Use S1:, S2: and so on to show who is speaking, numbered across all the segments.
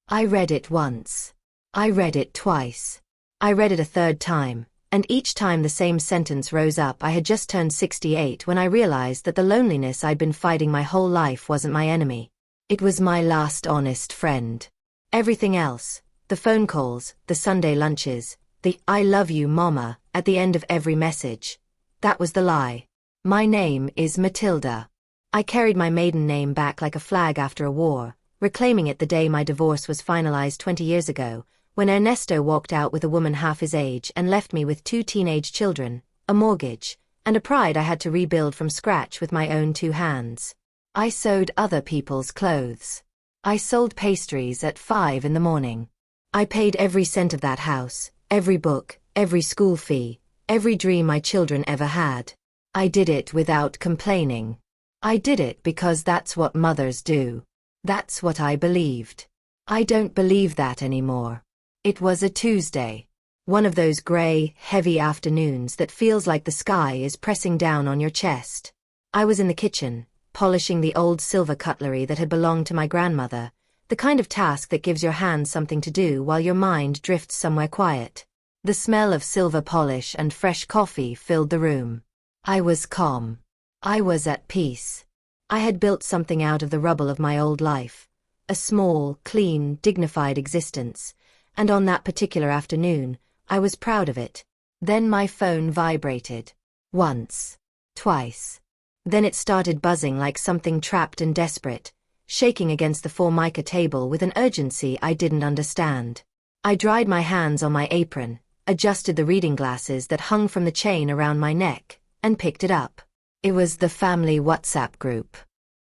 S1: I read it once. I read it twice. I read it a third time, and each time the same sentence rose up. I had just turned 68 when I realized that the loneliness I'd been fighting my whole life wasn't my enemy. It was my last honest friend. Everything else, the phone calls, the Sunday lunches, the "I love you, Mama" at the end of every message, that was the lie. My name is Matilda. I carried my maiden name back like a flag after a war, reclaiming it the day my divorce was finalized 20 years ago, when Ernesto walked out with a woman half his age and left me with 2 teenage children, a mortgage, and a pride I had to rebuild from scratch with my own 2 hands. I sewed other people's clothes. I sold pastries at 5 in the morning. I paid every cent of that house, every book, every school fee, every dream my children ever had. I did it without complaining. I did it because that's what mothers do. That's what I believed. I don't believe that anymore. It was a Tuesday. One of those gray, heavy afternoons that feels like the sky is pressing down on your chest. I was in the kitchen, polishing the old silver cutlery that had belonged to my grandmother, the kind of task that gives your hands something to do while your mind drifts somewhere quiet. The smell of silver polish and fresh coffee filled the room. I was calm. I was at peace. I had built something out of the rubble of my old life. A small, clean, dignified existence. And on that particular afternoon, I was proud of it. Then my phone vibrated. Once. Twice. Then it started buzzing like something trapped and desperate, shaking against the Formica table with an urgency I didn't understand. I dried my hands on my apron, adjusted the reading glasses that hung from the chain around my neck, and picked it up. It was the family WhatsApp group.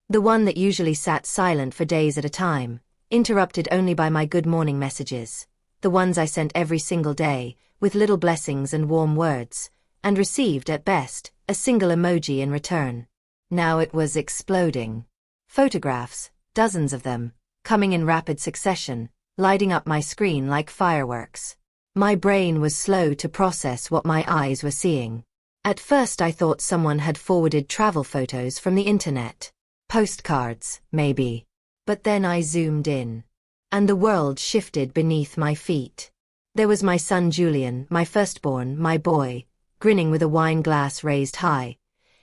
S1: The one that usually sat silent for days at a time, interrupted only by my good morning messages. The ones I sent every single day, with little blessings and warm words, and received, at best, a single emoji in return. Now it was exploding. Photographs, dozens of them, coming in rapid succession, lighting up my screen like fireworks. My brain was slow to process what my eyes were seeing. At first I thought someone had forwarded travel photos from the internet. Postcards, maybe. But then I zoomed in. And the world shifted beneath my feet. There was my son Julian, my firstborn, my boy, grinning with a wine glass raised high.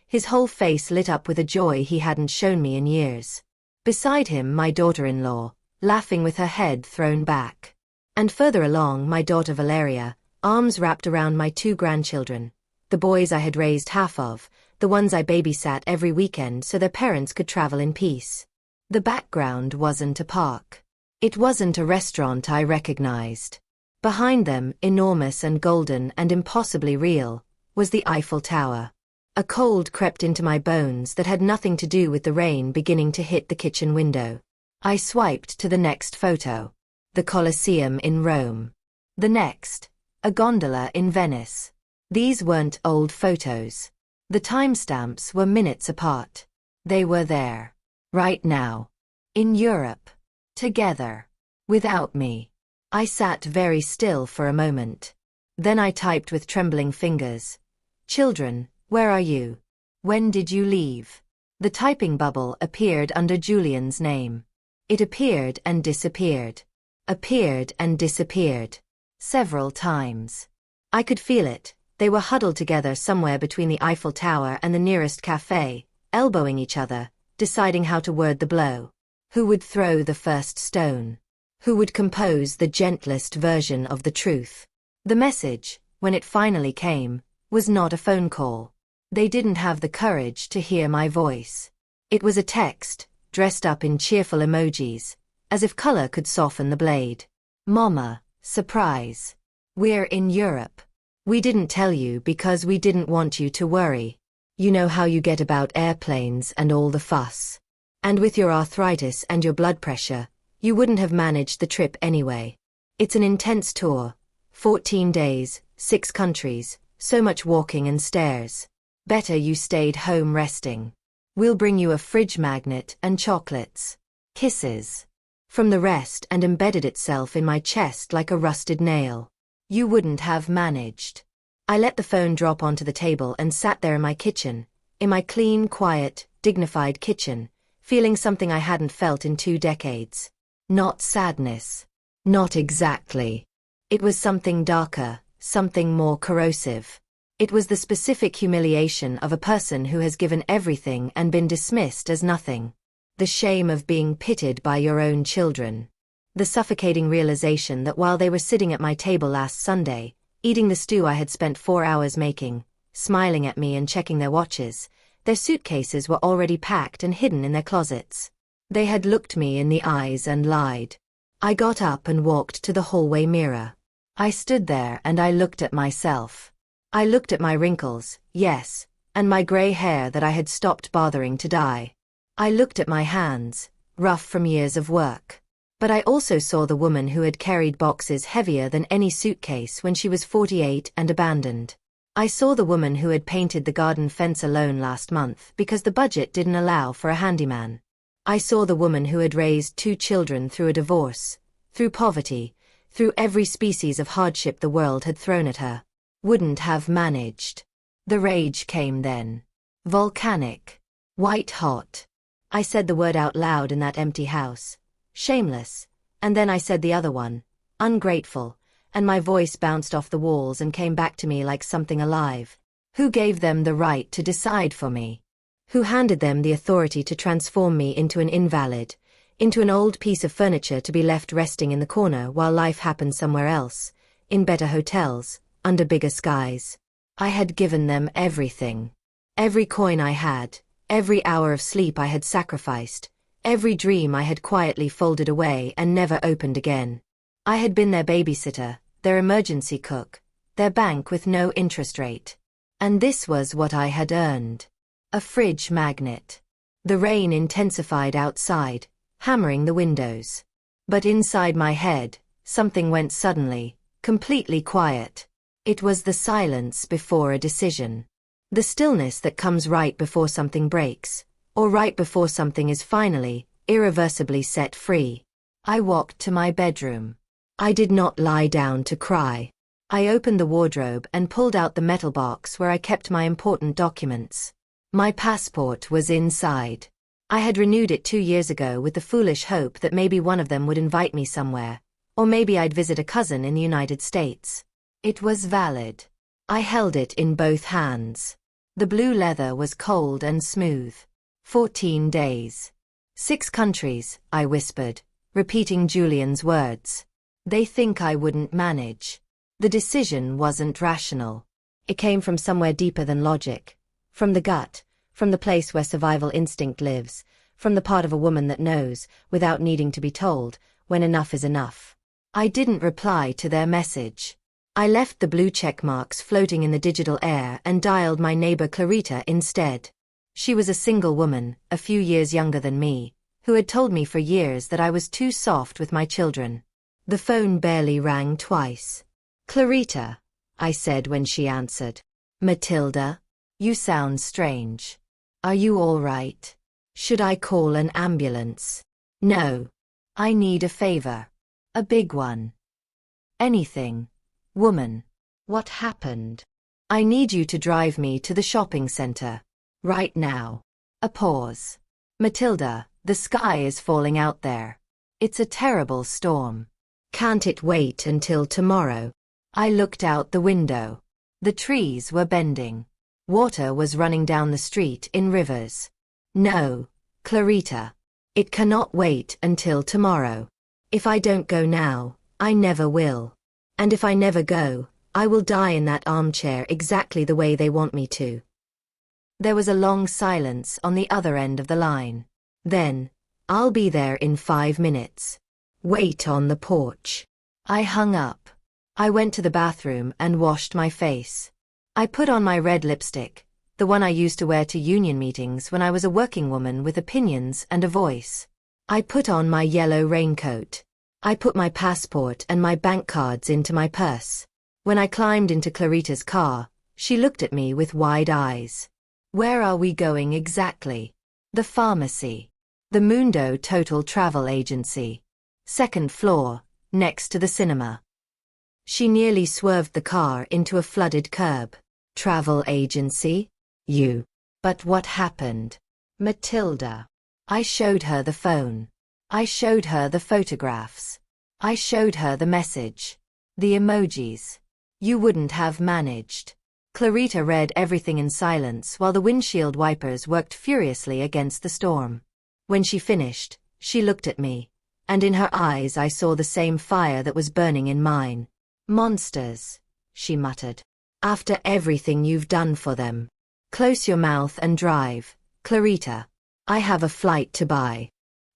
S1: His whole face lit up with a joy he hadn't shown me in years. Beside him, my daughter-in-law, laughing with her head thrown back. And further along, my daughter Valeria, arms wrapped around my 2 grandchildren. The boys I had raised half of, the ones I babysat every weekend so their parents could travel in peace. The background wasn't a park. It wasn't a restaurant I recognized. Behind them, enormous and golden and impossibly real, was the Eiffel Tower. A cold crept into my bones that had nothing to do with the rain beginning to hit the kitchen window. I swiped to the next photo. The Colosseum in Rome. The next, a gondola in Venice. These weren't old photos. The timestamps were minutes apart. They were there. Right now. In Europe. Together. Without me. I sat very still for a moment. Then I typed with trembling fingers. "Children, where are you? When did you leave?" The typing bubble appeared under Julian's name. It appeared and disappeared. Appeared and disappeared. Several times. I could feel it. They were huddled together somewhere between the Eiffel Tower and the nearest cafe, elbowing each other, deciding how to word the blow. Who would throw the first stone? Who would compose the gentlest version of the truth? The message, when it finally came, was not a phone call. They didn't have the courage to hear my voice. It was a text, dressed up in cheerful emojis, as if color could soften the blade. "Mama, surprise. We're in Europe. We didn't tell you because we didn't want you to worry. You know how you get about airplanes and all the fuss. And with your arthritis and your blood pressure, you wouldn't have managed the trip anyway. It's an intense tour. 14 days, 6 countries, so much walking and stairs. Better you stayed home resting. We'll bring you a fridge magnet and chocolates. Kisses." From the rest and embedded itself in my chest like a rusted nail. You wouldn't have managed. I let the phone drop onto the table and sat there in my kitchen, in my clean, quiet, dignified kitchen, feeling something I hadn't felt in 2 decades. Not sadness. Not exactly. It was something darker, something more corrosive. It was the specific humiliation of a person who has given everything and been dismissed as nothing. The shame of being pitied by your own children. The suffocating realization that while they were sitting at my table last Sunday, eating the stew I had spent 4 hours making, smiling at me and checking their watches, their suitcases were already packed and hidden in their closets. They had looked me in the eyes and lied. I got up and walked to the hallway mirror. I stood there and I looked at myself. I looked at my wrinkles, yes, and my gray hair that I had stopped bothering to dye. I looked at my hands, rough from years of work. But I also saw the woman who had carried boxes heavier than any suitcase when she was 48 and abandoned. I saw the woman who had painted the garden fence alone last month because the budget didn't allow for a handyman. I saw the woman who had raised 2 children through a divorce, through poverty, through every species of hardship the world had thrown at her. Wouldn't have managed. The rage came then. Volcanic. White hot. I said the word out loud in that empty house. Shameless. And then I said the other one. Ungrateful. And my voice bounced off the walls and came back to me like something alive. Who gave them the right to decide for me? Who handed them the authority to transform me into an invalid, into an old piece of furniture to be left resting in the corner while life happened somewhere else, in better hotels, under bigger skies? I had given them everything. Every coin I had, every hour of sleep I had sacrificed, every dream I had quietly folded away and never opened again. I had been their babysitter, their emergency cook, their bank with no interest rate. And this was what I had earned. A fridge magnet. The rain intensified outside, hammering the windows. But inside my head, something went suddenly, completely quiet. It was the silence before a decision. The stillness that comes right before something breaks, or right before something is finally, irreversibly set free. I walked to my bedroom. I did not lie down to cry. I opened the wardrobe and pulled out the metal box where I kept my important documents. My passport was inside. I had renewed it 2 years ago with the foolish hope that maybe one of them would invite me somewhere, or maybe I'd visit a cousin in the United States. It was valid. I held it in both hands. The blue leather was cold and smooth. 14 days. 6 countries, I whispered, repeating Julian's words. They think I wouldn't manage. The decision wasn't rational. It came from somewhere deeper than logic. From the gut, from the place where survival instinct lives, from the part of a woman that knows, without needing to be told, when enough is enough. I didn't reply to their message. I left the blue check marks floating in the digital air and dialed my neighbor Clarita instead. She was a single woman, a few years younger than me, who had told me for years that I was too soft with my children. The phone barely rang twice. Clarita, I said when she answered. Matilda? You sound strange. Are you all right? Should I call an ambulance? No. I need a favor. A big one. Anything. Woman. What happened? I need you to drive me to the shopping center. Right now. A pause. Matilda, the sky is falling out there. It's a terrible storm. Can't it wait until tomorrow? I looked out the window. The trees were bending. Water was running down the street in rivers. No, Clarita. It cannot wait until tomorrow. If I don't go now, I never will. And if I never go, I will die in that armchair exactly the way they want me to. There was a long silence on the other end of the line. Then, I'll be there in 5 minutes. Wait on the porch. I hung up. I went to the bathroom and washed my face. I put on my red lipstick, the one I used to wear to union meetings when I was a working woman with opinions and a voice. I put on my yellow raincoat. I put my passport and my bank cards into my purse. When I climbed into Clarita's car, she looked at me with wide eyes. Where are we going exactly? The pharmacy. The Mundo Total Travel Agency. 2nd floor, next to the cinema. She nearly swerved the car into a flooded curb. Travel agency? You. But what happened? Matilda. I showed her the phone. I showed her the photographs. I showed her the message. The emojis. You wouldn't have managed. Clarita read everything in silence while the windshield wipers worked furiously against the storm. When she finished, she looked at me, and in her eyes I saw the same fire that was burning in mine. Monsters, she muttered. After everything you've done for them. Close your mouth and drive, Clarita. I have a flight to buy.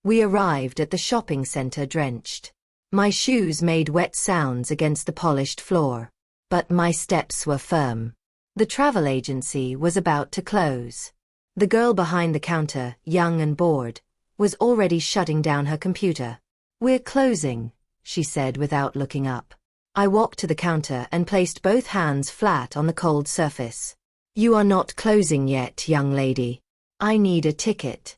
S1: We arrived at the shopping center drenched. My shoes made wet sounds against the polished floor, but my steps were firm. The travel agency was about to close. The girl behind the counter, young and bored, was already shutting down her computer. We're closing, she said without looking up. I walked to the counter and placed both hands flat on the cold surface. You are not closing yet, young lady. I need a ticket.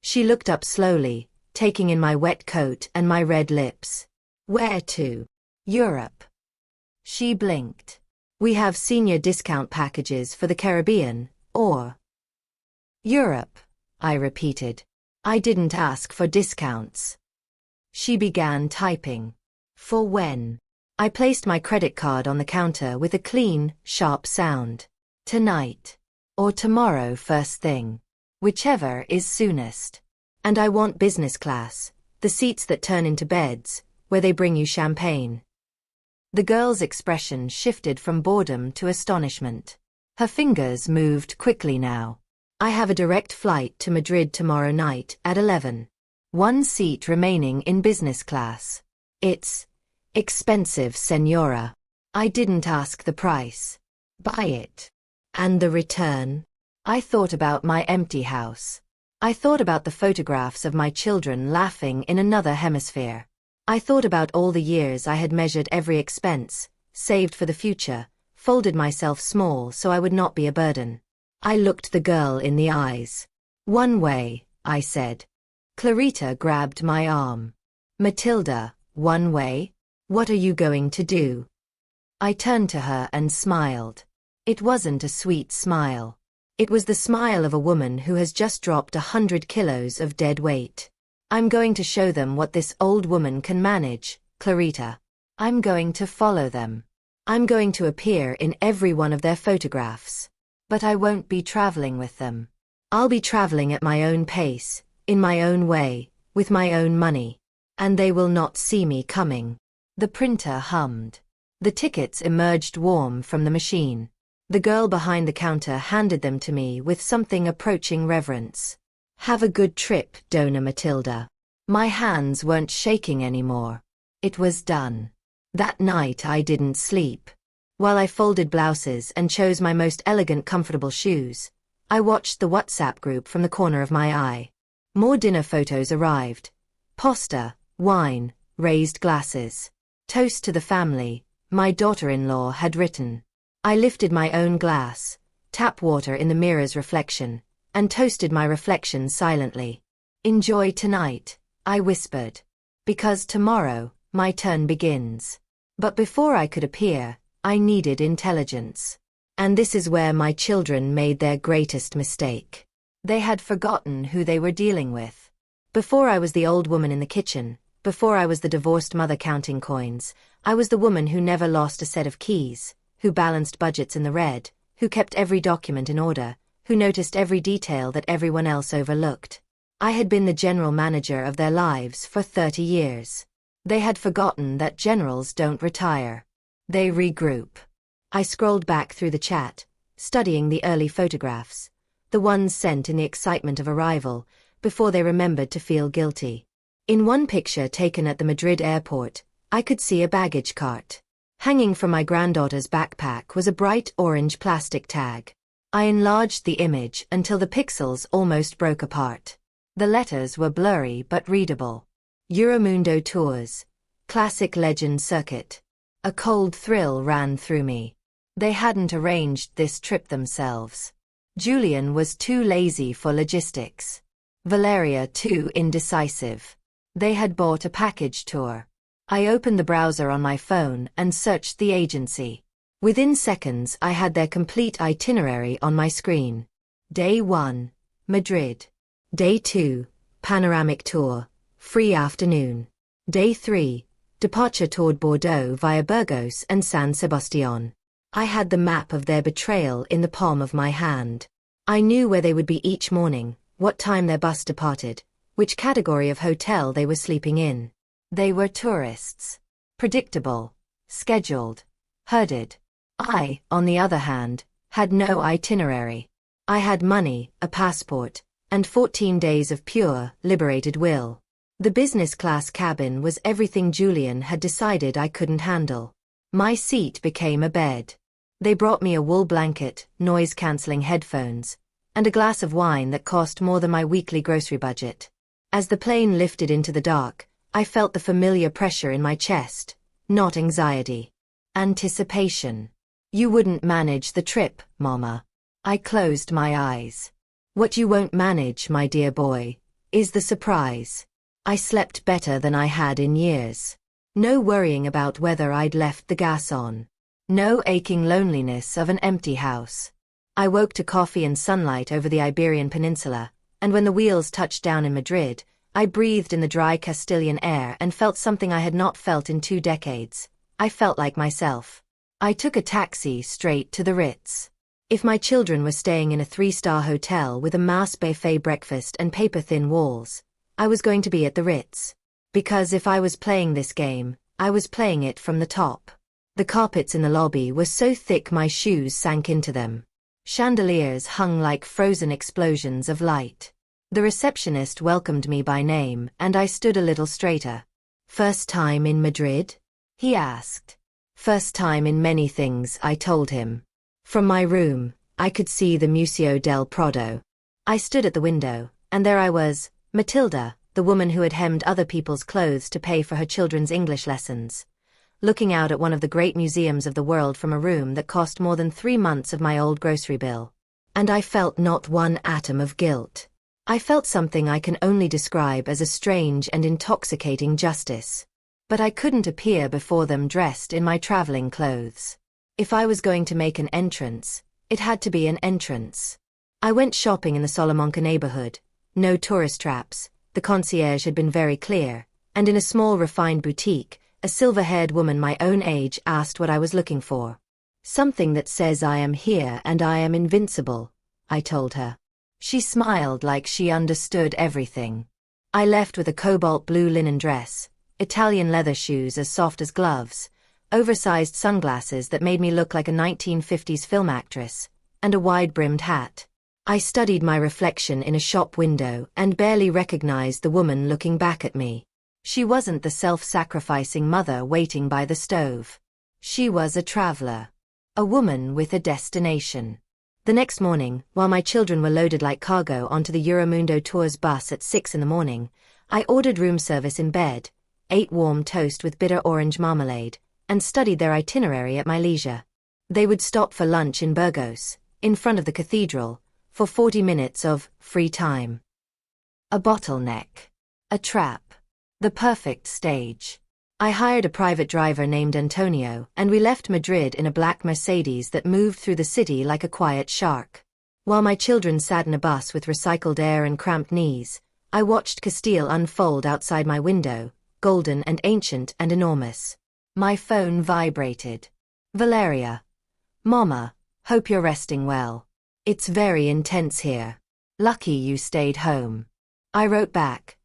S1: She looked up slowly, taking in my wet coat and my red lips. Where to? Europe. She blinked. We have senior discount packages for the Caribbean, or Europe, I repeated. I didn't ask for discounts. She began typing. For when? I placed my credit card on the counter with a clean, sharp sound. Tonight. Or tomorrow first thing. Whichever is soonest. And I want business class, the seats that turn into beds, where they bring you champagne. The girl's expression shifted from boredom to astonishment. Her fingers moved quickly now. I have a direct flight to Madrid tomorrow night at 11. One seat remaining in business class. It's expensive, senora. I didn't ask the price. Buy it. And the return? I thought about my empty house. I thought about the photographs of my children laughing in another hemisphere. I thought about all the years I had measured every expense, saved for the future, folded myself small so I would not be a burden. I looked the girl in the eyes. One way, I said. Clarita grabbed my arm. Matilda, one way? What are you going to do? I turned to her and smiled. It wasn't a sweet smile. It was the smile of a woman who has just dropped 100 kilos of dead weight. I'm going to show them what this old woman can manage, Clarita. I'm going to follow them. I'm going to appear in every one of their photographs. But I won't be traveling with them. I'll be traveling at my own pace, in my own way, with my own money. And they will not see me coming. The printer hummed. The tickets emerged warm from the machine. The girl behind the counter handed them to me with something approaching reverence. Have a good trip, Dona Matilda. My hands weren't shaking anymore. It was done. That night I didn't sleep. While I folded blouses and chose my most elegant comfortable shoes, I watched the WhatsApp group from the corner of my eye. More dinner photos arrived. Pasta, wine, raised glasses. Toast to the family, my daughter-in-law had written. I lifted my own glass, tap water in the mirror's reflection, and toasted my reflection silently. Enjoy tonight, I whispered. Because tomorrow, my turn begins. But before I could appear, I needed intelligence. And this is where my children made their greatest mistake. They had forgotten who they were dealing with. Before I was the old woman in the kitchen, before I was the divorced mother counting coins, I was the woman who never lost a set of keys, who balanced budgets in the red, who kept every document in order, who noticed every detail that everyone else overlooked. I had been the general manager of their lives for 30 years. They had forgotten that generals don't retire. They regroup. I scrolled back through the chat, studying the early photographs, the ones sent in the excitement of arrival, before they remembered to feel guilty. In one picture taken at the Madrid airport, I could see a baggage cart. Hanging from my granddaughter's backpack was a bright orange plastic tag. I enlarged the image until the pixels almost broke apart. The letters were blurry but readable. Euromundo Tours. Classic Legend Circuit. A cold thrill ran through me. They hadn't arranged this trip themselves. Julian was too lazy for logistics. Valeria too indecisive. They had bought a package tour. I opened the browser on my phone and searched the agency. Within seconds I had their complete itinerary on my screen. Day 1, Madrid. Day 2, panoramic tour, free afternoon. Day 3, Departure toward Bordeaux via Burgos and San Sebastián. I had the map of their betrayal in the palm of my hand. I knew where they would be each morning, what time their bus departed, which category of hotel they were sleeping in. They were tourists. Predictable. Scheduled. Herded. I, on the other hand, had no itinerary. I had money, a passport, and 14 days of pure, liberated will. The business class cabin was everything Julian had decided I couldn't handle. My seat became a bed. They brought me a wool blanket, noise-canceling headphones, and a glass of wine that cost more than my weekly grocery budget. As the plane lifted into the dark, I felt the familiar pressure in my chest, not anxiety. Anticipation. You wouldn't manage the trip, Mama. I closed my eyes. What you won't manage, my dear boy, is the surprise. I slept better than I had in years. No worrying about whether I'd left the gas on. No aching loneliness of an empty house. I woke to coffee and sunlight over the Iberian Peninsula, and when the wheels touched down in Madrid, I breathed in the dry Castilian air and felt something I had not felt in 2 decades. I felt like myself. I took a taxi straight to the Ritz. If my children were staying in a 3-star hotel with a mass buffet breakfast and paper-thin walls, I was going to be at the Ritz. Because if I was playing this game, I was playing it from the top. The carpets in the lobby were so thick my shoes sank into them. Chandeliers hung like frozen explosions of light. The receptionist welcomed me by name, and I stood a little straighter. "First time in Madrid?" he asked. "First time in many things," I told him. From my room, I could see the Museo del Prado. I stood at the window, and there I was, Matilda, the woman who had hemmed other people's clothes to pay for her children's English lessons, looking out at one of the great museums of the world from a room that cost more than 3 months of my old grocery bill. And I felt not one atom of guilt. I felt something I can only describe as a strange and intoxicating justice. But I couldn't appear before them dressed in my traveling clothes. If I was going to make an entrance, it had to be an entrance. I went shopping in the Salamanca neighborhood. No tourist traps, the concierge had been very clear, and in a small refined boutique, a silver-haired woman my own age asked what I was looking for. "Something that says I am here and I am invincible," I told her. She smiled like she understood everything. I left with a cobalt blue linen dress, Italian leather shoes as soft as gloves, oversized sunglasses that made me look like a 1950s film actress, and a wide-brimmed hat. I studied my reflection in a shop window and barely recognized the woman looking back at me. She wasn't the self-sacrificing mother waiting by the stove. She was a traveler. A woman with a destination. The next morning, while my children were loaded like cargo onto the Euromundo Tours bus at 6 in the morning, I ordered room service in bed, ate warm toast with bitter orange marmalade, and studied their itinerary at my leisure. They would stop for lunch in Burgos, in front of the cathedral, for 40 minutes of free time. A bottleneck. A trap. The perfect stage. I hired a private driver named Antonio, and we left Madrid in a black Mercedes that moved through the city like a quiet shark. While my children sat in a bus with recycled air and cramped knees, I watched Castile unfold outside my window, golden and ancient and enormous. My phone vibrated. "Valeria. Mama, hope you're resting well. It's very intense here. Lucky you stayed home." I wrote back.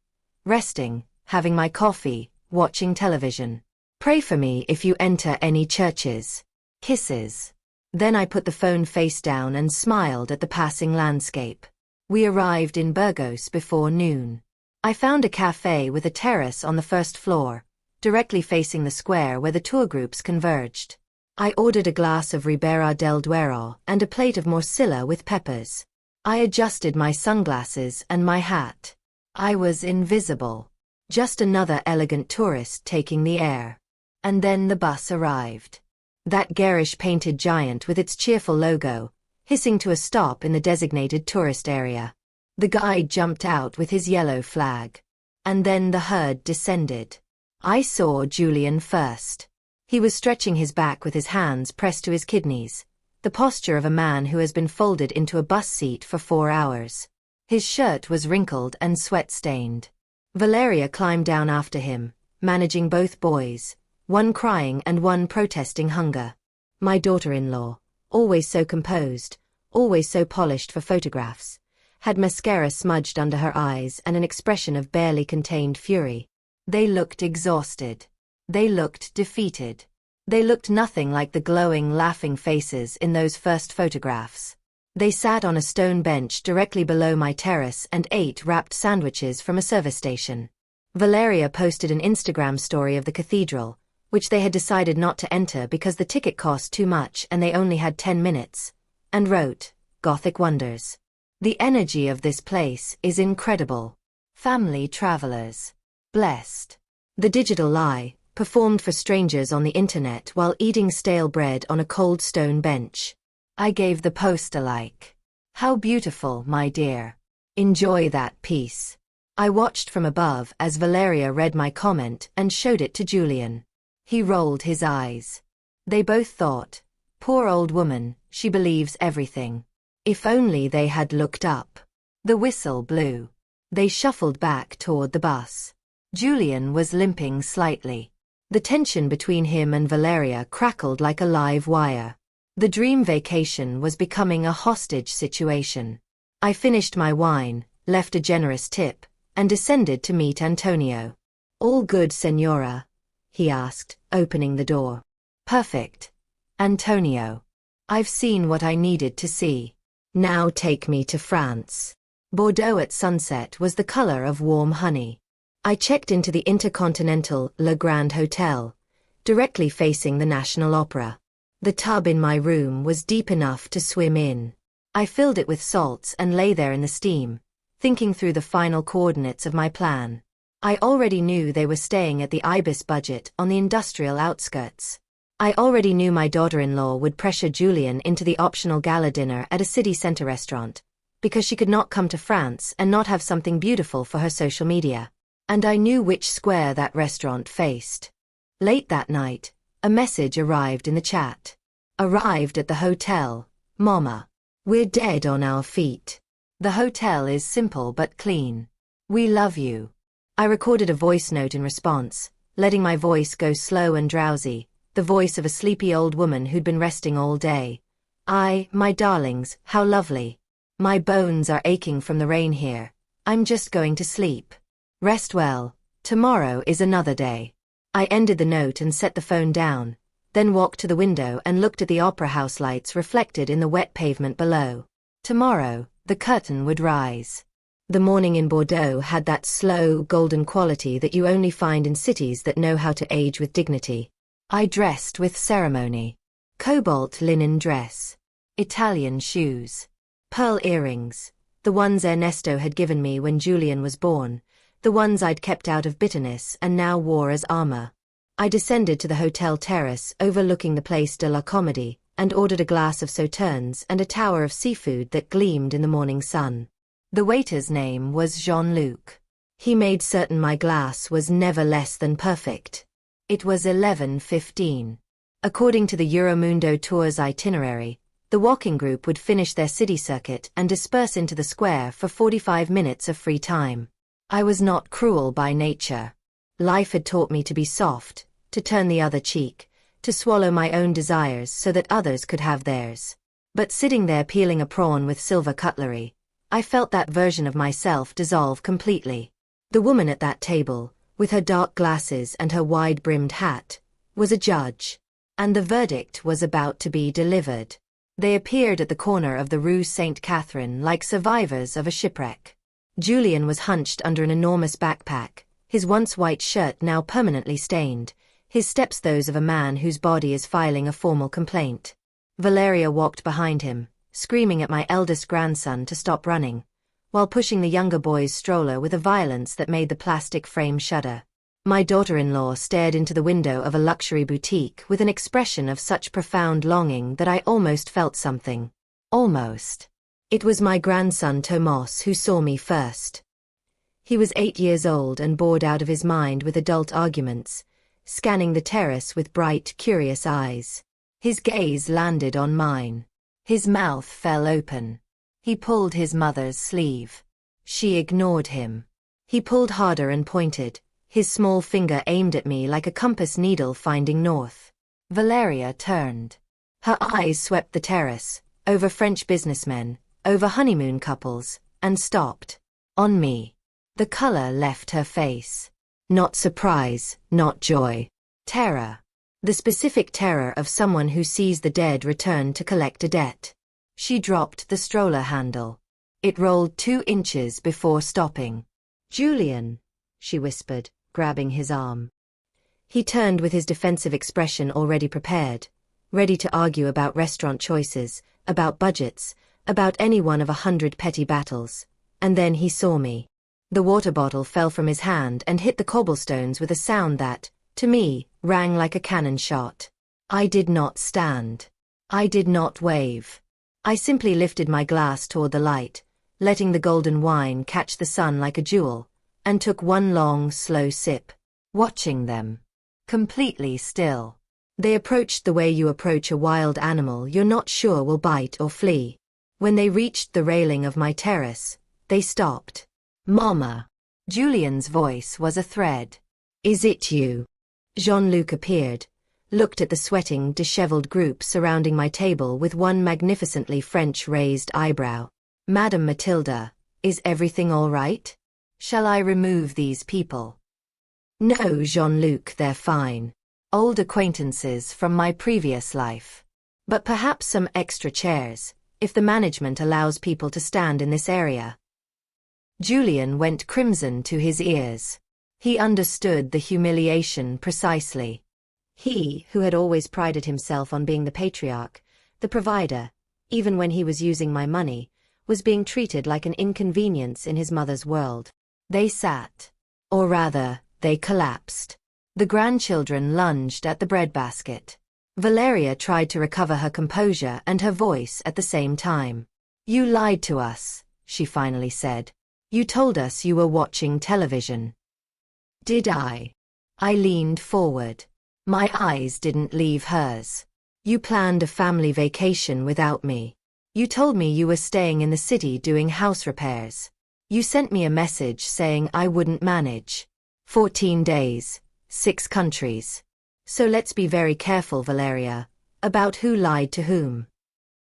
S1: "Resting, having my coffee, watching television. Pray for me if you enter any churches. Kisses." Then I put the phone face down and smiled at the passing landscape. We arrived in Burgos before noon. I found a cafe with a terrace on the first floor, directly facing the square where the tour groups converged. I ordered a glass of Ribera del Duero and a plate of morcilla with peppers. I adjusted my sunglasses and my hat. I was invisible. Just another elegant tourist taking the air. And then the bus arrived. That garish painted giant with its cheerful logo, hissing to a stop in the designated tourist area. The guide jumped out with his yellow flag. And then the herd descended. I saw Julian first. He was stretching his back with his hands pressed to his kidneys, the posture of a man who has been folded into a bus seat for 4 hours. His shirt was wrinkled and sweat-stained. Valeria climbed down after him, managing both boys, one crying and one protesting hunger. My daughter-in-law, always so composed, always so polished for photographs, had mascara smudged under her eyes and an expression of barely contained fury. They looked exhausted. They looked defeated. They looked nothing like the glowing, laughing faces in those first photographs. They sat on a stone bench directly below my terrace and ate wrapped sandwiches from a service station. Valeria posted an Instagram story of the cathedral, which they had decided not to enter because the ticket cost too much and they only had 10 minutes, and wrote, "Gothic wonders. The energy of this place is incredible. Family travelers. Blessed." The digital lie, performed for strangers on the internet while eating stale bread on a cold stone bench. I gave the post a like. "How beautiful, my dear. Enjoy that piece." I watched from above as Valeria read my comment and showed it to Julian. He rolled his eyes. They both thought, "Poor old woman, she believes everything." If only they had looked up. The whistle blew. They shuffled back toward the bus. Julian was limping slightly. The tension between him and Valeria crackled like a live wire. The dream vacation was becoming a hostage situation. I finished my wine, left a generous tip, and descended to meet Antonio. "All good, Senora?" he asked, opening the door. "Perfect, Antonio. I've seen what I needed to see. Now take me to France." Bordeaux at sunset was the color of warm honey. I checked into the Intercontinental Le Grand Hotel, directly facing the National Opera. The tub in my room was deep enough to swim in. I filled it with salts and lay there in the steam, thinking through the final coordinates of my plan. I already knew they were staying at the Ibis budget on the industrial outskirts. I already knew my daughter-in-law would pressure Julian into the optional gala dinner at a city center restaurant, because she could not come to France and not have something beautiful for her social media. And I knew which square that restaurant faced. Late that night, a message arrived in the chat. "Arrived at the hotel, Mama. We're dead on our feet. The hotel is simple but clean. We love you." I recorded a voice note in response, letting my voice go slow and drowsy, the voice of a sleepy old woman who'd been resting all day. My darlings, how lovely. My bones are aching from the rain here. I'm just going to sleep. Rest well. Tomorrow is another day. I ended the note and set the phone down, then walked to the window and looked at the opera house lights reflected in the wet pavement below. Tomorrow, the curtain would rise. The morning in Bordeaux had that slow, golden quality that you only find in cities that know how to age with dignity. I dressed with ceremony. Cobalt linen dress. Italian shoes. Pearl earrings. The ones Ernesto had given me when Julian was born. The ones I'd kept out of bitterness and now wore as armor. I descended to the hotel terrace overlooking the Place de la Comédie and ordered a glass of sauternes and a tower of seafood that gleamed in the morning sun. The waiter's name was Jean-Luc. He made certain my glass was never less than perfect. It was 11:15. According to the Euromundo Tours itinerary, the walking group would finish their city circuit and disperse into the square for 45 minutes of free time. I was not cruel by nature. Life had taught me to be soft, to turn the other cheek, to swallow my own desires so that others could have theirs. But sitting there peeling a prawn with silver cutlery, I felt that version of myself dissolve completely. The woman at that table, with her dark glasses and her wide-brimmed hat, was a judge. And the verdict was about to be delivered. They appeared at the corner of the Rue Sainte-Catherine like survivors of a shipwreck. Julian was hunched under an enormous backpack, his once white shirt now permanently stained, his steps those of a man whose body is filing a formal complaint. Valeria walked behind him, screaming at my eldest grandson to stop running, while pushing the younger boy's stroller with a violence that made the plastic frame shudder. My daughter-in-law stared into the window of a luxury boutique with an expression of such profound longing that I almost felt something. Almost. It was my grandson Tomas who saw me first. He was 8 years old and bored out of his mind with adult arguments, scanning the terrace with bright, curious eyes. His gaze landed on mine. His mouth fell open. He pulled his mother's sleeve. She ignored him. He pulled harder and pointed, his small finger aimed at me like a compass needle finding north. Valeria turned. Her eyes swept the terrace, over French businessmen, over honeymoon couples, and stopped. On me. The color left her face. Not surprise, not joy. Terror. The specific terror of someone who sees the dead return to collect a debt. She dropped the stroller handle. It rolled 2 inches before stopping. "Julian," she whispered, grabbing his arm. He turned with his defensive expression already prepared, ready to argue about restaurant choices, about budgets, about any one of 100 petty battles. And then he saw me. The water bottle fell from his hand and hit the cobblestones with a sound that, to me, rang like a cannon shot. I did not stand. I did not wave. I simply lifted my glass toward the light, letting the golden wine catch the sun like a jewel, and took one long, slow sip, watching them. Completely still. They approached the way you approach a wild animal you're not sure will bite or flee. When they reached the railing of my terrace, they stopped. "Mama." Julian's voice was a thread. "Is it you?" Jean-Luc appeared, looked at the sweating, disheveled group surrounding my table with one magnificently French raised eyebrow. "Madame Mathilda, is everything all right? Shall I remove these people?" "No, Jean-Luc, they're fine. Old acquaintances from my previous life. But perhaps some extra chairs, if the management allows people to stand in this area." Julian went crimson to his ears. He understood the humiliation precisely. He, who had always prided himself on being the patriarch, the provider, even when he was using my money, was being treated like an inconvenience in his mother's world. They sat. Or rather, they collapsed. The grandchildren lunged at the breadbasket. Valeria tried to recover her composure and her voice at the same time. "You lied to us," she finally said. "You told us you were watching television." "Did I?" I leaned forward. My eyes didn't leave hers. "You planned a family vacation without me. You told me you were staying in the city doing house repairs. You sent me a message saying I wouldn't manage. 14 days, 6 countries. So let's be very careful, Valeria, about who lied to whom."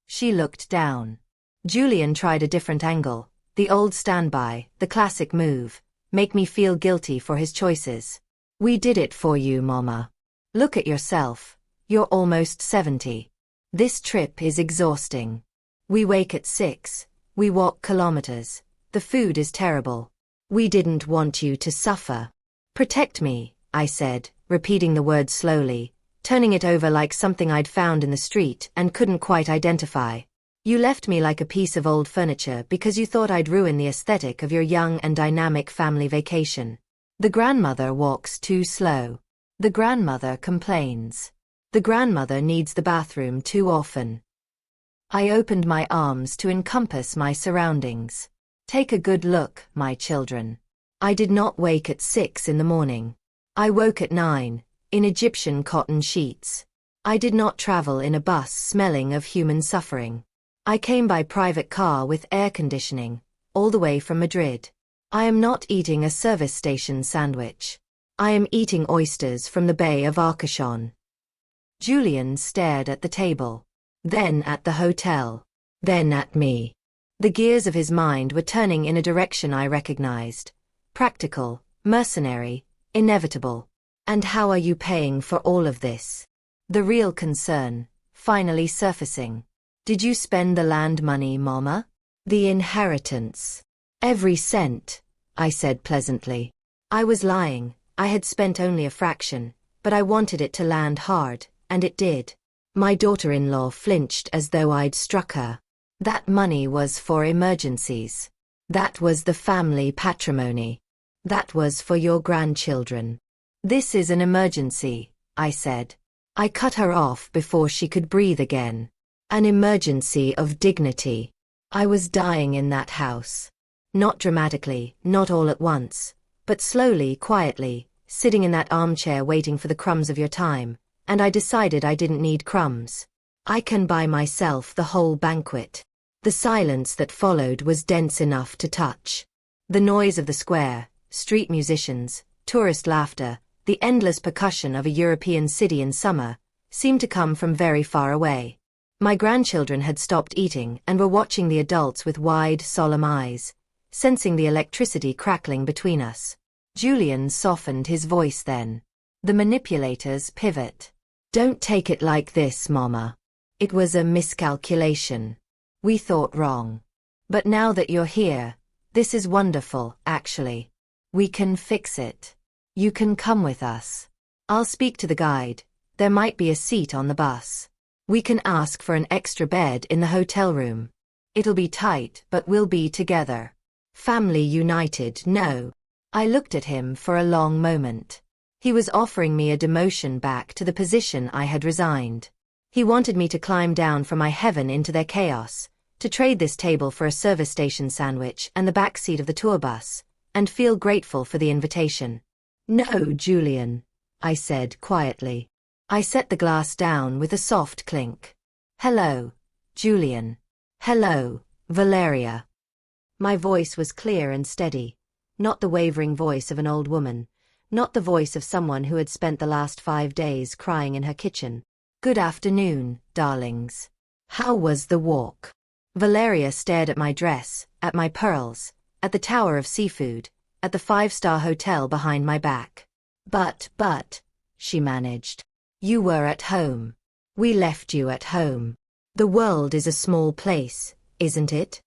S1: She looked down. Julian tried a different angle, the old standby, the classic move, make me feel guilty for his choices. "We did it for you, Mama. Look at yourself, you're almost 70. This trip is exhausting. We wake at 6, we walk kilometers, the food is terrible. We didn't want you to suffer." "Protect me," I said, repeating the word slowly, turning it over like something I'd found in the street and couldn't quite identify. "You left me like a piece of old furniture because you thought I'd ruin the aesthetic of your young and dynamic family vacation. The grandmother walks too slow. The grandmother complains. The grandmother needs the bathroom too often." I opened my arms to encompass my surroundings. "Take a good look, my children. I did not wake at 6 in the morning. I woke at 9, in Egyptian cotton sheets. I did not travel in a bus smelling of human suffering. I came by private car with air conditioning, all the way from Madrid. I am not eating a service station sandwich. I am eating oysters from the Bay of Arcachon." Julian stared at the table, then at the hotel, then at me. The gears of his mind were turning in a direction I recognized. Practical, mercenary, inevitable. "And how are you paying for all of this?" The real concern, finally surfacing. "Did you spend the land money, Mama? The inheritance?" "Every cent," I said pleasantly. I was lying, I had spent only a fraction, but I wanted it to land hard, and it did. My daughter-in-law flinched as though I'd struck her. "That money was for emergencies. That was the family patrimony. That was for your grandchildren." "This is an emergency," I said. I cut her off before she could breathe again. An emergency of dignity. I was dying in that house. Not dramatically, not all at once, but slowly, quietly, sitting in that armchair waiting for the crumbs of your time, and I decided I didn't need crumbs. I can buy myself the whole banquet. The silence that followed was dense enough to touch. The noise of the square, street musicians, Tourist laughter, the endless percussion of a European city in summer, seemed to come from very far away. My grandchildren had stopped eating and were watching the adults with wide, solemn eyes, sensing the electricity crackling between us. Julian softened his voice then. The manipulator's pivot. Don't take it like this, Mama. It was a miscalculation. We thought wrong. But now that you're here, this is wonderful, actually. We can fix it. You can come with us. I'll speak to the guide. There might be a seat on the bus. We can ask for an extra bed in the hotel room. It'll be tight, but we'll be together. Family united, no. I looked at him for a long moment. He was offering me a demotion back to the position I had resigned. He wanted me to climb down from my heaven into their chaos, to trade this table for a service station sandwich and the back seat of the tour bus, and feel grateful for the invitation. No, Julian, I said quietly. I set the glass down with a soft clink. Hello, Julian. Hello, Valeria. My voice was clear and steady, not the wavering voice of an old woman, not the voice of someone who had spent the last 5 days crying in her kitchen. Good afternoon, darlings. How was the walk? Valeria stared at my dress, at my pearls, at the tower of seafood, at the 5-star hotel behind my back. But, she managed. You were at home. We left you at home. The world is a small place, isn't it?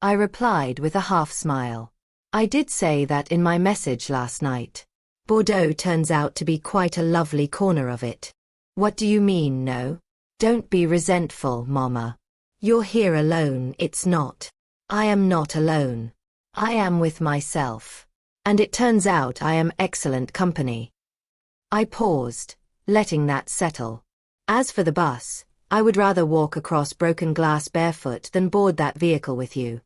S1: I replied with a half-smile. I did say that in my message last night. Bordeaux turns out to be quite a lovely corner of it. What do you mean, no? Don't be resentful, Mama. You're here alone, it's not. I am not alone. I am with myself. And it turns out I am excellent company. I paused, letting that settle. As for the bus, I would rather walk across broken glass barefoot than board that vehicle with you.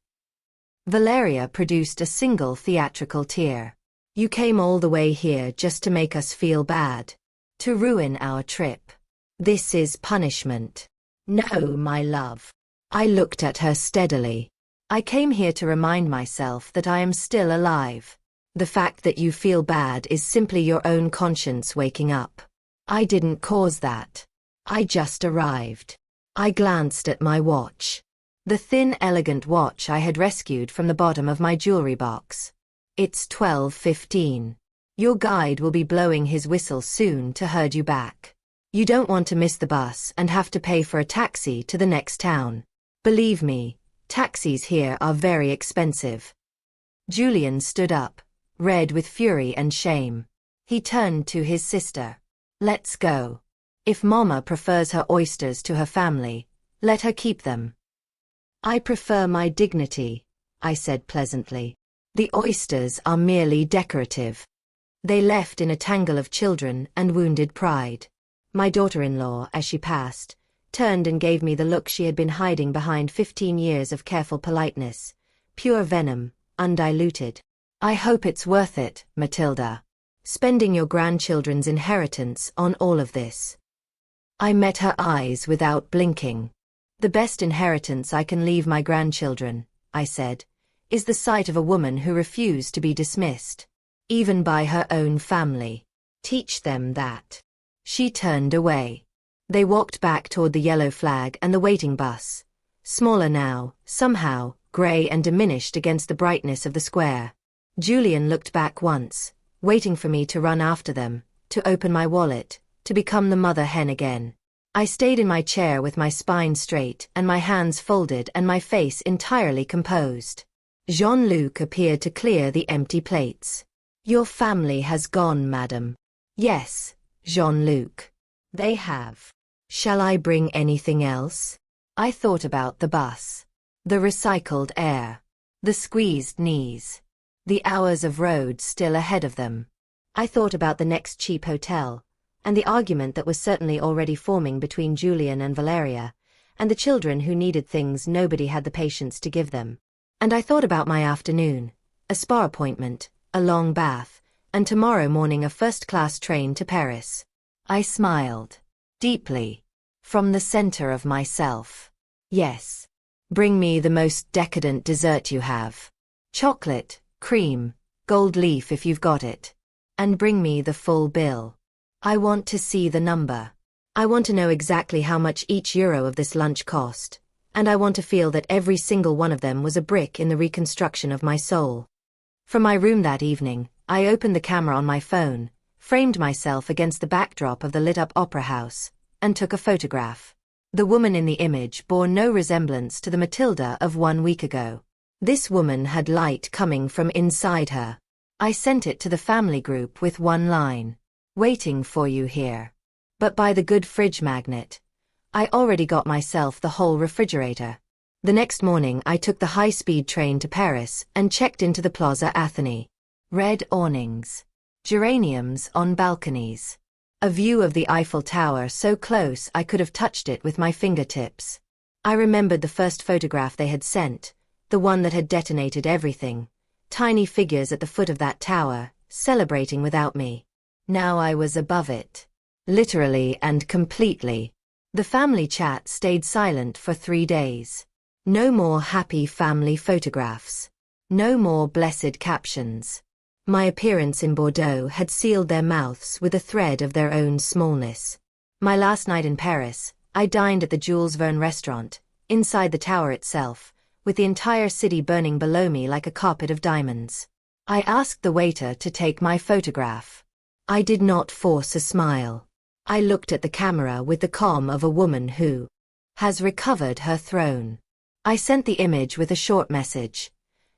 S1: Valeria produced a single theatrical tear. You came all the way here just to make us feel bad. To ruin our trip. This is punishment. No, my love. I looked at her steadily. I came here to remind myself that I am still alive. The fact that you feel bad is simply your own conscience waking up. I didn't cause that. I just arrived. I glanced at my watch. The thin, elegant watch I had rescued from the bottom of my jewelry box. It's 12:15. Your guide will be blowing his whistle soon to herd you back. You don't want to miss the bus and have to pay for a taxi to the next town. Believe me, taxis here are very expensive. Julian stood up, red with fury and shame. He turned to his sister. Let's go. If Mama prefers her oysters to her family, let her keep them. I prefer my dignity, I said pleasantly. The oysters are merely decorative. They left in a tangle of children and wounded pride. My daughter-in-law, as she passed, turned and gave me the look she had been hiding behind 15 years of careful politeness, pure venom, undiluted. I hope it's worth it, Matilda. Spending your grandchildren's inheritance on all of this. I met her eyes without blinking. The best inheritance I can leave my grandchildren, I said, is the sight of a woman who refused to be dismissed, even by her own family. Teach them that. She turned away. They walked back toward the yellow flag and the waiting bus, smaller now, somehow, grey and diminished against the brightness of the square. Julian looked back once, waiting for me to run after them, to open my wallet, to become the mother hen again. I stayed in my chair with my spine straight and my hands folded and my face entirely composed. Jean-Luc appeared to clear the empty plates. Your family has gone, madam. Yes, Jean-Luc. They have. Shall I bring anything else? I thought about the bus. The recycled air. The squeezed knees. The hours of road still ahead of them. I thought about the next cheap hotel, and the argument that was certainly already forming between Julian and Valeria, and the children who needed things nobody had the patience to give them. And I thought about my afternoon, a spa appointment, a long bath, and tomorrow morning a first-class train to Paris. I smiled. Deeply. From the center of myself. Yes. Bring me the most decadent dessert you have. Chocolate, cream, gold leaf if you've got it. And bring me the full bill. I want to see the number. I want to know exactly how much each euro of this lunch cost, and I want to feel that every single one of them was a brick in the reconstruction of my soul. From my room that evening, I opened the camera on my phone, framed myself against the backdrop of the lit-up opera house, and took a photograph. The woman in the image bore no resemblance to the Matilda of 1 week ago. This woman had light coming from inside her. I sent it to the family group with one line: "Waiting for you here." But by the good fridge magnet, I already got myself the whole refrigerator. The next morning I took the high-speed train to Paris and checked into the Plaza Athénée. Red awnings. Geraniums on balconies. A view of the Eiffel Tower so close I could have touched it with my fingertips. I remembered the first photograph they had sent, the one that had detonated everything. Tiny figures at the foot of that tower, celebrating without me. Now I was above it. Literally and completely. The family chat stayed silent for 3 days. No more happy family photographs. No more blessed captions. My appearance in Bordeaux had sealed their mouths with a thread of their own smallness. My last night in Paris, I dined at the Jules Verne restaurant, inside the tower itself, with the entire city burning below me like a carpet of diamonds. I asked the waiter to take my photograph. I did not force a smile. I looked at the camera with the calm of a woman who has recovered her throne. I sent the image with a short message.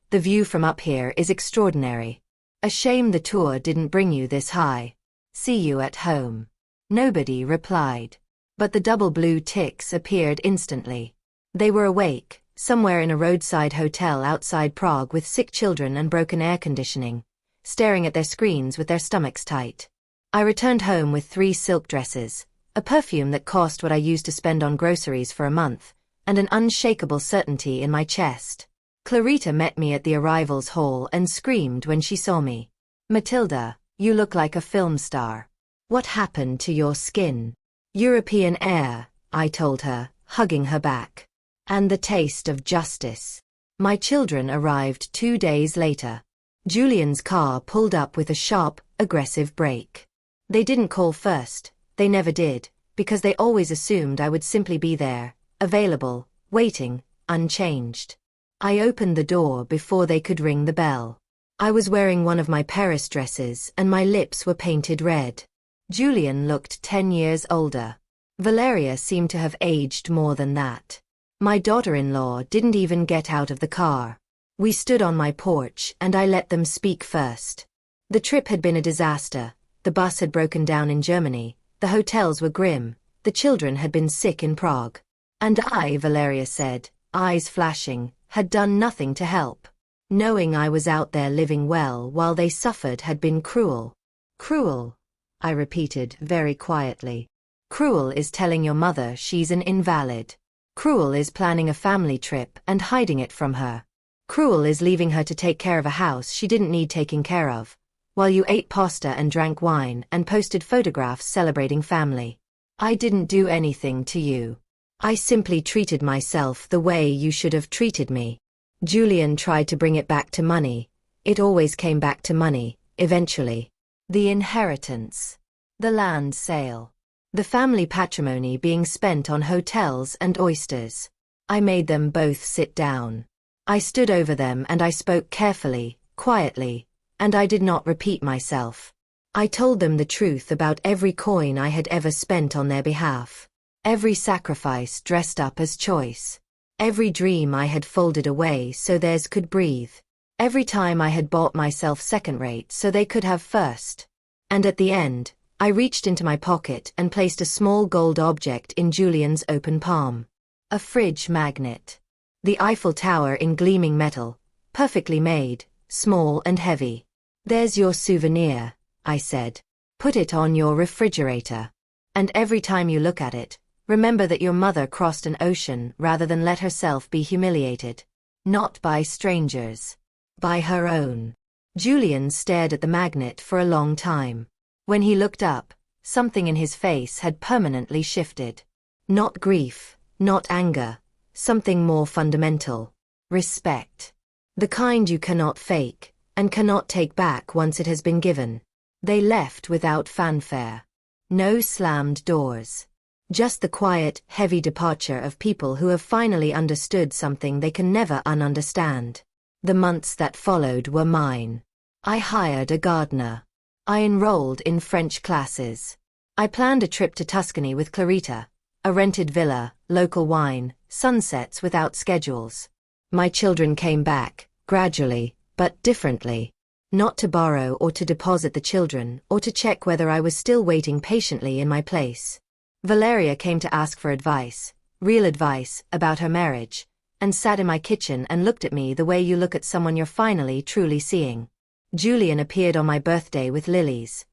S1: The view from up here is extraordinary. A shame the tour didn't bring you this high. See you at home. Nobody replied. But the double blue ticks appeared instantly. They were awake, somewhere in a roadside hotel outside Prague with sick children and broken air conditioning, staring at their screens with their stomachs tight. I returned home with 3 silk dresses, a perfume that cost what I used to spend on groceries for a month, and an unshakable certainty in my chest. Clarita met me at the arrivals hall and screamed when she saw me. "Matilda, you look like a film star. What happened to your skin?" "European air," I told her, hugging her back. "And the taste of justice." My children arrived 2 days later. Julian's car pulled up with a sharp, aggressive brake. They didn't call first, they never did, because they always assumed I would simply be there, available, waiting, unchanged. I opened the door before they could ring the bell. I was wearing one of my Paris dresses and my lips were painted red. Julian looked 10 years older. Valeria seemed to have aged more than that. My daughter-in-law didn't even get out of the car. We stood on my porch and I let them speak first. The trip had been a disaster. The bus had broken down in Germany, the hotels were grim, the children had been sick in Prague. And I, Valeria said, eyes flashing, had done nothing to help. Knowing I was out there living well while they suffered had been cruel. Cruel, I repeated very quietly. Cruel is telling your mother she's an invalid. Cruel is planning a family trip and hiding it from her. Cruel is leaving her to take care of a house she didn't need taking care of, while you ate pasta and drank wine and posted photographs celebrating family. I didn't do anything to you. I simply treated myself the way you should have treated me. Julian tried to bring it back to money. It always came back to money, eventually. The inheritance. The land sale. The family patrimony being spent on hotels and oysters. I made them both sit down. I stood over them and I spoke carefully, quietly, and I did not repeat myself. I told them the truth about every coin I had ever spent on their behalf. Every sacrifice dressed up as choice. Every dream I had folded away so theirs could breathe. Every time I had bought myself second-rate so they could have first. And at the end, I reached into my pocket and placed a small gold object in Julian's open palm. A fridge magnet. The Eiffel Tower in gleaming metal, perfectly made, small and heavy. "There's your souvenir," I said. "Put it on your refrigerator. And every time you look at it, remember that your mother crossed an ocean rather than let herself be humiliated. Not by strangers. By her own." Julian stared at the magnet for a long time. When he looked up, something in his face had permanently shifted. Not grief, not anger, something more fundamental. Respect. The kind you cannot fake, and cannot take back once it has been given. They left without fanfare. No slammed doors. Just the quiet, heavy departure of people who have finally understood something they can never ununderstand. The months that followed were mine. I hired a gardener. I enrolled in French classes. I planned a trip to Tuscany with Clarita, a rented villa, local wine, sunsets without schedules. My children came back, gradually, but differently. Not to borrow or to deposit the children or to check whether I was still waiting patiently in my place. Valeria came to ask for advice, real advice, about her marriage, and sat in my kitchen and looked at me the way you look at someone you're finally truly seeing. Julian appeared on my birthday with lilies.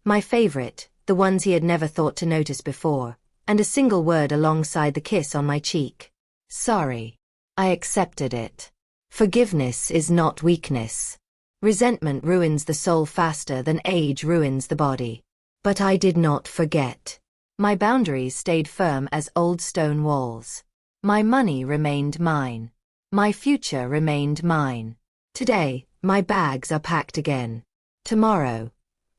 S1: My favorite, the ones he had never thought to notice before, and a single word alongside the kiss on my cheek. Sorry. I accepted it. Forgiveness is not weakness. Resentment ruins the soul faster than age ruins the body. But I did not forget. My boundaries stayed firm as old stone walls. My money remained mine. My future remained mine. Today, my bags are packed again. Tomorrow,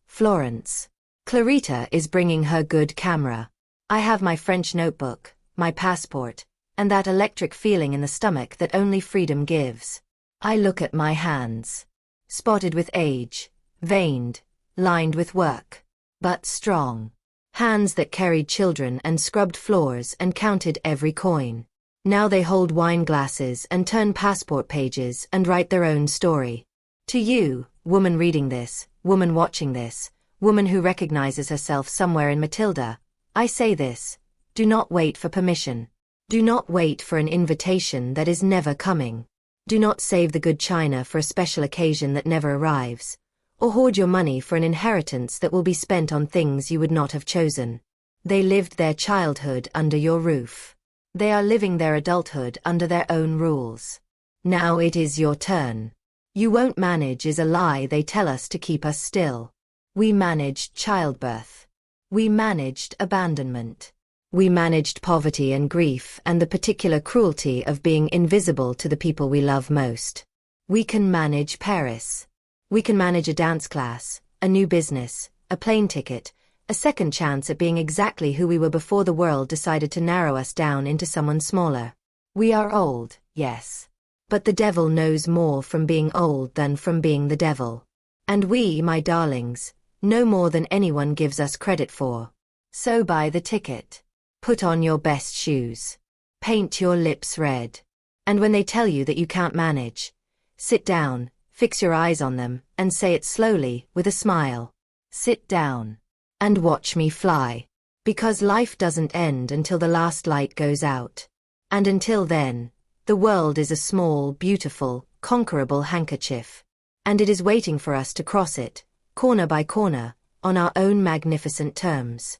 S1: Florence. Clarita is bringing her good camera. I have my French notebook, my passport, and that electric feeling in the stomach that only freedom gives. I look at my hands. Spotted with age, veined, lined with work, but strong. Hands that carried children and scrubbed floors and counted every coin. Now they hold wine glasses and turn passport pages and write their own story. To you, woman reading this, woman watching this, woman who recognizes herself somewhere in Matilda, I say this: do not wait for permission. Do not wait for an invitation that is never coming. Do not save the good china for a special occasion that never arrives, or hoard your money for an inheritance that will be spent on things you would not have chosen. They lived their childhood under your roof. They are living their adulthood under their own rules. Now it is your turn. You won't manage is a lie they tell us to keep us still. We managed childbirth. We managed abandonment. We managed poverty and grief and the particular cruelty of being invisible to the people we love most. We can manage Paris. We can manage a dance class, a new business, a plane ticket, a second chance at being exactly who we were before the world decided to narrow us down into someone smaller. We are old, yes. But the devil knows more from being old than from being the devil. And we, my darlings, know more than anyone gives us credit for. So buy the ticket. Put on your best shoes. Paint your lips red. And when they tell you that you can't manage, sit down, fix your eyes on them, and say it slowly, with a smile. Sit down. And watch me fly. Because life doesn't end until the last light goes out. And until then, the world is a small, beautiful, conquerable handkerchief. And it is waiting for us to cross it, corner by corner, on our own magnificent terms.